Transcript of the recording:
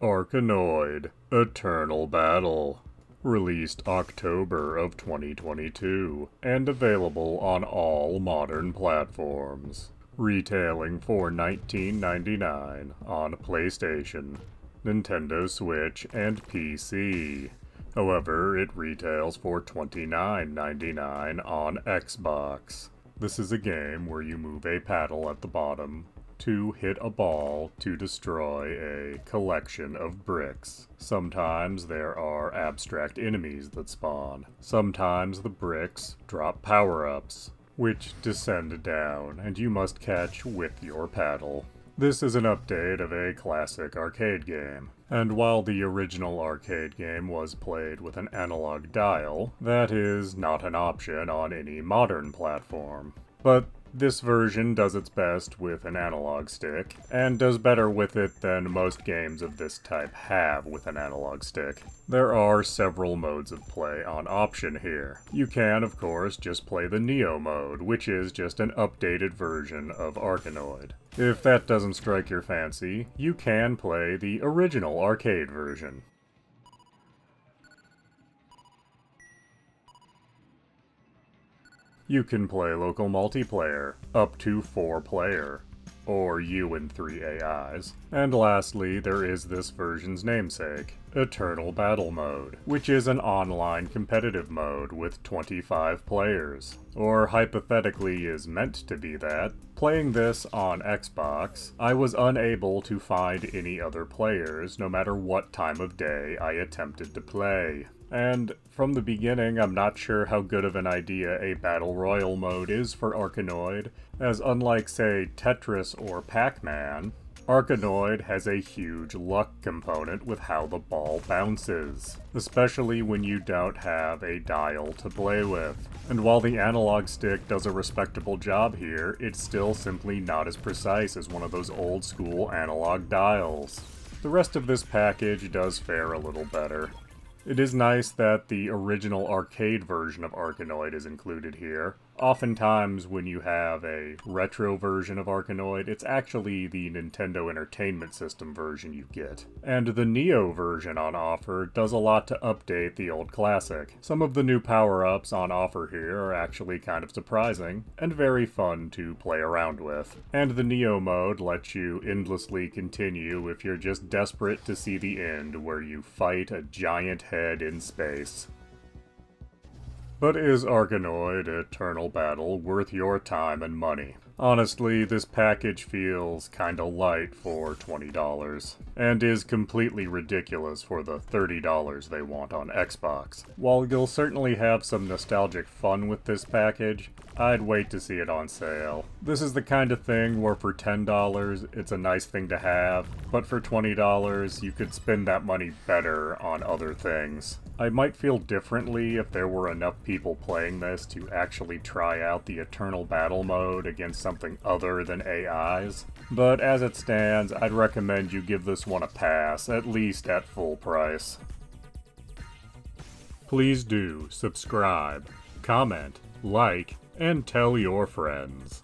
Arkanoid: Eternal Battle. Released October of 2022, and available on all modern platforms. Retailing for $19.99 on PlayStation, Nintendo Switch, and PC. However, it retails for $29.99 on Xbox. This is a game where you move a paddle at the bottom to hit a ball to destroy a collection of bricks. Sometimes there are abstract enemies that spawn. Sometimes the bricks drop power-ups, which descend down, and you must catch with your paddle. This is an update of a classic arcade game, and while the original arcade game was played with an analog dial, that is not an option on any modern platform. But this version does its best with an analog stick, and does better with it than most games of this type have with an analog stick. There are several modes of play on option here. You can, of course, just play the Neo mode, which is just an updated version of Arkanoid. If that doesn't strike your fancy, you can play the original arcade version. You can play local multiplayer, up to 4 player, or you and 3 AIs. And lastly, there is this version's namesake, Eternal Battle Mode, which is an online competitive mode with 25 players, or hypothetically is meant to be that. Playing this on Xbox, I was unable to find any other players no matter what time of day I attempted to play. And from the beginning, I'm not sure how good of an idea a Battle Royale mode is for Arkanoid, as unlike, say, Tetris or Pac-Man, Arkanoid has a huge luck component with how the ball bounces, especially when you don't have a dial to play with. And while the analog stick does a respectable job here, it's still simply not as precise as one of those old-school analog dials. The rest of this package does fare a little better. It is nice that the original arcade version of Arkanoid is included here. Oftentimes when you have a retro version of Arkanoid, it's actually the Nintendo Entertainment System version you get. And the Neo version on offer does a lot to update the old classic. Some of the new power-ups on offer here are actually kind of surprising, and very fun to play around with. And the Neo mode lets you endlessly continue if you're just desperate to see the end where you fight a giant head in space. But is Arkanoid: Eternal Battle worth your time and money? Honestly, this package feels kinda light for $20, and is completely ridiculous for the $30 they want on Xbox. While you'll certainly have some nostalgic fun with this package, I'd wait to see it on sale. This is the kind of thing where for $10, it's a nice thing to have, but for $20, you could spend that money better on other things. I might feel differently if there were enough people playing this to actually try out the Eternal Battle mode against something other than AIs, but as it stands, I'd recommend you give this one a pass, at least at full price. Please do subscribe, comment, like, and tell your friends.